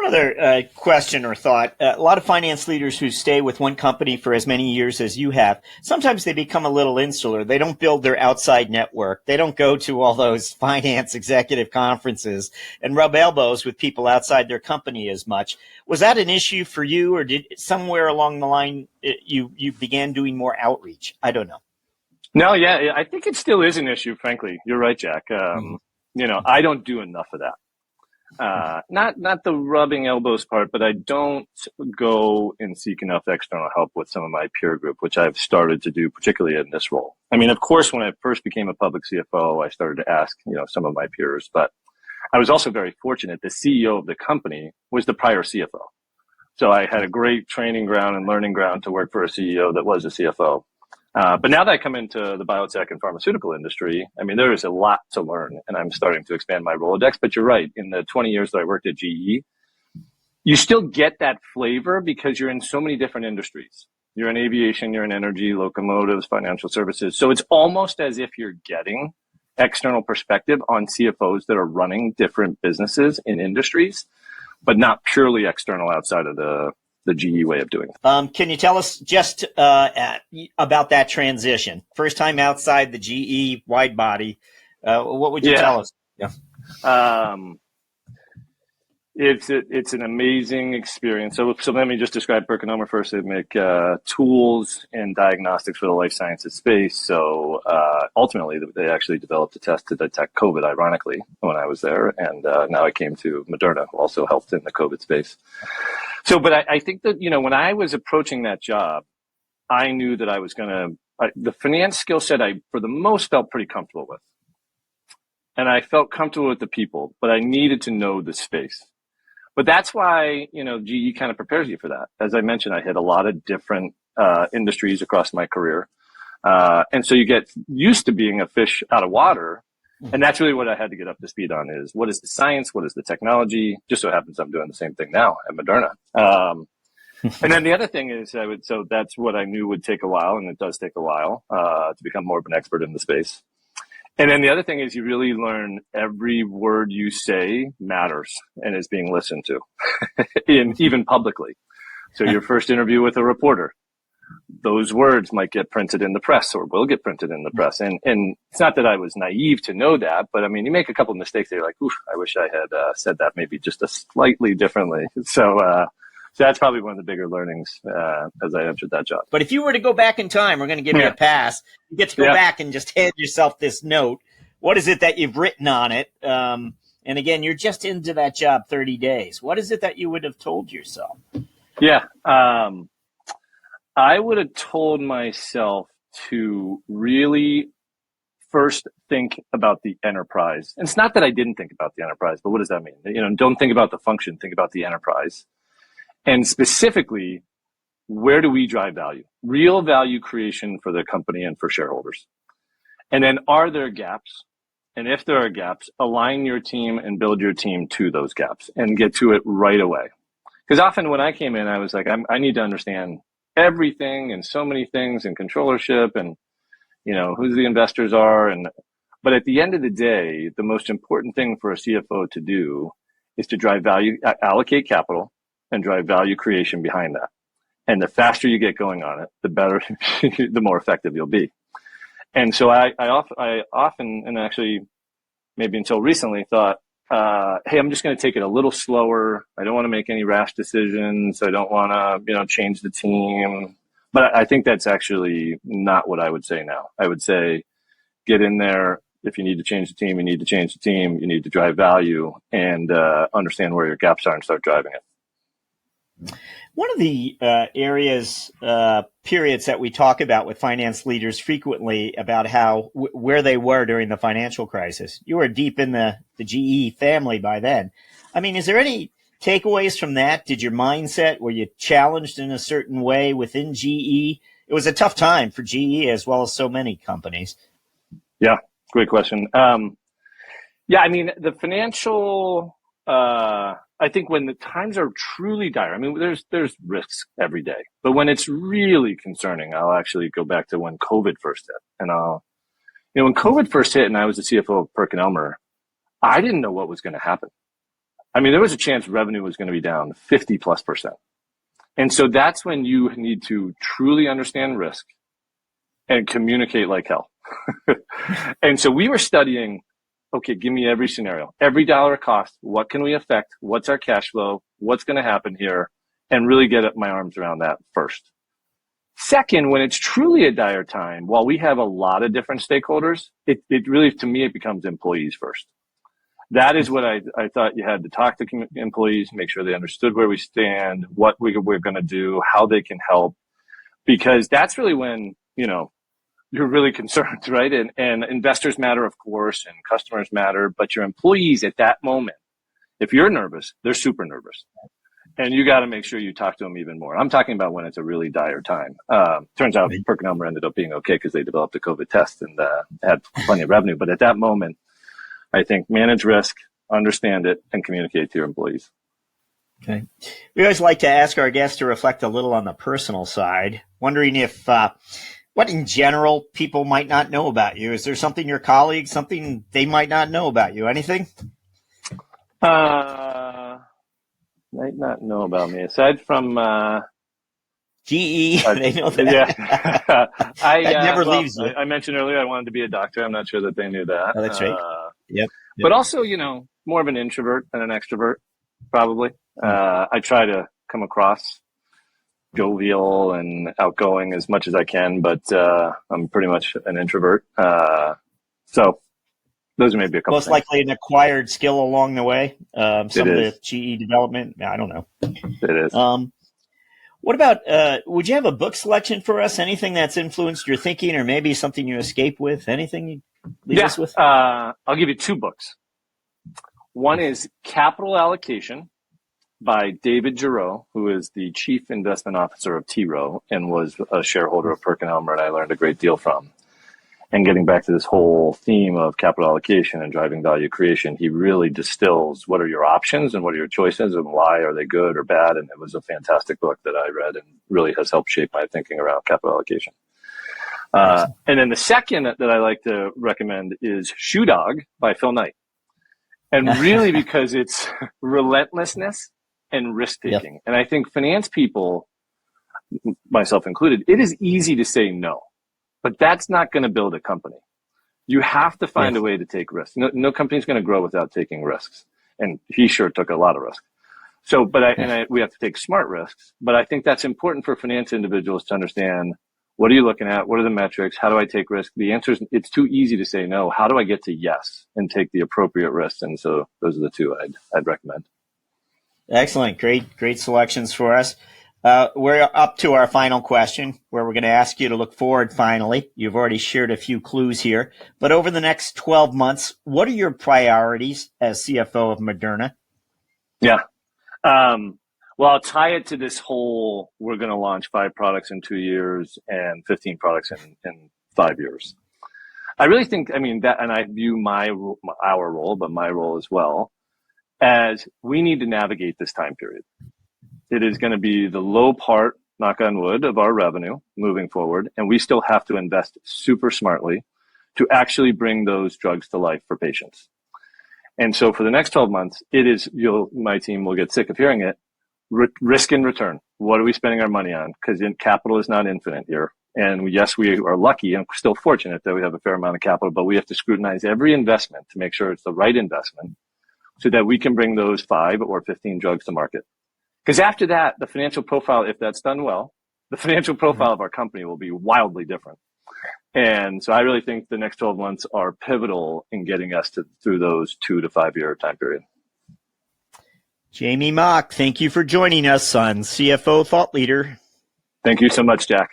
One other question or thought. A lot of finance leaders who stay with one company for as many years as you have, sometimes they become a little insular. They don't build their outside network. They don't go to all those finance executive conferences and rub elbows with people outside their company as much. Was that an issue for you, or did somewhere along the line you began doing more outreach? I don't know. No, yeah, I think it still is an issue, frankly. You're right, Jack. I don't do enough of that. Not the rubbing elbows part, but I don't go and seek enough external help with some of my peer group, which I've started to do, particularly in this role. I mean, of course, when I first became a public CFO, I started to ask, some of my peers, but I was also very fortunate. The CEO of the company was the prior CFO. So I had a great training ground and learning ground to work for a CEO that was a CFO. But now that I come into the biotech and pharmaceutical industry, I mean, there is a lot to learn, and I'm starting to expand my Rolodex. But you're right. In the 20 years that I worked at GE, you still get that flavor because you're in so many different industries. You're in aviation, you're in energy, locomotives, financial services. So it's almost as if you're getting external perspective on CFOs that are running different businesses in industries, but not purely external outside of the GE way of doing it. Can you tell us just about that transition? First time outside the GE wide body. What would you tell us? Yeah. It's an amazing experience. So let me just describe PerkinElmer first. They make tools and diagnostics for the life sciences space. So ultimately, they actually developed a test to detect COVID, ironically, when I was there. And now I came to Moderna, who also helped in the COVID space. So, but I think that, when I was approaching that job, I knew that I was the finance skill set I, for the most, felt pretty comfortable with. And I felt comfortable with the people, but I needed to know the space. But that's why, GE kind of prepares you for that. As I mentioned, I hit a lot of different industries across my career. And so you get used to being a fish out of water. And that's really what I had to get up to speed on is what is the science? What is the technology? Just so happens I'm doing the same thing now at Moderna. And then the other thing is so that's what I knew would take a while, and it does take a while to become more of an expert in the space. And then the other thing is you really learn every word you say matters and is being listened to, even publicly. So your first interview with a reporter, those words might get printed in the press or will get printed in the press. And it's not that I was naive to know that, but I mean, you make a couple of mistakes that you're like, oof, I wish I had said that maybe just a slightly differently. So that's probably one of the bigger learnings as I entered that job. But if you were to go back in time, we're going to give you a pass. You get to go back and just hand yourself this note. What is it that you've written on it? And again, you're just into that job 30 days. What is it that you would have told yourself? Yeah. I would have told myself to really first think about the enterprise. And it's not that I didn't think about the enterprise, but what does that mean? Don't think about the function, think about the enterprise. And specifically, where do we drive value? Real value creation for the company and for shareholders. And then are there gaps? And if there are gaps, align your team and build your team to those gaps and get to it right away. Because often when I came in, I was like, I need to understand everything and so many things and controllership and, who the investors are. But at the end of the day, the most important thing for a CFO to do is to drive value, allocate capital and drive value creation behind that. And the faster you get going on it, the better, the more effective you'll be. And so I often, and actually maybe until recently thought, hey, I'm just going to take it a little slower. I don't want to make any rash decisions. I don't want to, change the team. But I think that's actually not what I would say now. I would say get in there. If you need to change the team, you need to change the team. You need to drive value and understand where your gaps are and start driving it. One of the periods that we talk about with finance leaders frequently about how where they were during the financial crisis. You were deep in the GE family by then. I mean, is there any takeaways from that? Did your mindset, were you challenged in a certain way within GE? It was a tough time for GE as well as so many companies. Yeah, great question. I mean, the financial... I think when the times are truly dire, I mean, there's risks every day, but when it's really concerning, I'll actually go back to when COVID first hit. And when COVID first hit and I was the CFO of PerkinElmer, I didn't know what was going to happen. I mean, there was a chance revenue was going to be down 50+%. And so that's when you need to truly understand risk and communicate like hell. And so we were studying, okay, give me every scenario, every dollar cost. What can we affect? What's our cash flow? What's going to happen here? And really get my arms around that first. Second, when it's truly a dire time, while we have a lot of different stakeholders, it really, to me, it becomes employees first. That is what I thought you had to talk to employees, make sure they understood where we stand, what we're going to do, how they can help, because that's really when, you're really concerned, right? And investors matter, of course, and customers matter, but your employees at that moment, if you're nervous, they're super nervous. And you got to make sure you talk to them even more. I'm talking about when it's a really dire time. Turns out PerkinElmer ended up being okay because they developed a COVID test and had plenty of revenue. But at that moment, I think manage risk, understand it, and communicate to your employees. Okay. We always like to ask our guests to reflect a little on the personal side, wondering if what in general people might not know about you. Is there something your colleagues, something they might not know about you? Anything? Might not know about me aside from GE. They know that. Yeah, that never leaves you. I mentioned earlier I wanted to be a doctor. I'm not sure that they knew that. Oh, that's right. Yep. But also, more of an introvert than an extrovert, probably. I try to come across jovial and outgoing as much as I can, but I'm pretty much an introvert. So those are maybe a couple. Most likely an acquired skill along the way. Some of the GE development. I don't know. It is. What about, would you have a book selection for us? Anything that's influenced your thinking or maybe something you escape with? Anything you leave us with? I'll give you two books. One is Capital Allocation by David Giroux, who is the Chief Investment Officer of T. Rowe and was a shareholder of PerkinElmer, and I learned a great deal from. And getting back to this whole theme of capital allocation and driving value creation, he really distills what are your options and what are your choices and why are they good or bad. And it was a fantastic book that I read and really has helped shape my thinking around capital allocation. And then the second that I like to recommend is Shoe Dog by Phil Knight. And really because it's relentlessness and risk-taking. Yep. And I think finance people, myself included, it is easy to say no. But that's not going to build a company. You have to find a way to take risks. No company is going to grow without taking risks. And he sure took a lot of risks. So, we have to take smart risks. But I think that's important for finance individuals to understand, what are you looking at? What are the metrics? How do I take risk? The answer is, it's too easy to say no. How do I get to yes and take the appropriate risks? And so those are the two I'd recommend. Excellent. Great selections for us. We're up to our final question where we're going to ask you to look forward finally. You've already shared a few clues here, but over the next 12 months, what are your priorities as CFO of Moderna? Yeah. Well, I'll tie it to this whole, we're going to launch 5 products in 2 years and 15 products in 5 years. I really think, that, and I view our role, but my role as well, as we need to navigate this time period. It is going to be the low part, knock on wood, of our revenue moving forward. And we still have to invest super smartly to actually bring those drugs to life for patients. And so for the next 12 months, it is, my team will get sick of hearing it, risk and return. What are we spending our money on? Because capital is not infinite here. And yes, we are lucky and still fortunate that we have a fair amount of capital, but we have to scrutinize every investment to make sure it's the right investment so that we can bring those 5 or 15 drugs to market. Because after that, the financial profile, if that's done well, the financial profile of our company will be wildly different. And so I really think the next 12 months are pivotal in getting us through those 2 to 5 year time period. Jamey Mock, thank you for joining us on CFO Thought Leader. Thank you so much, Jack.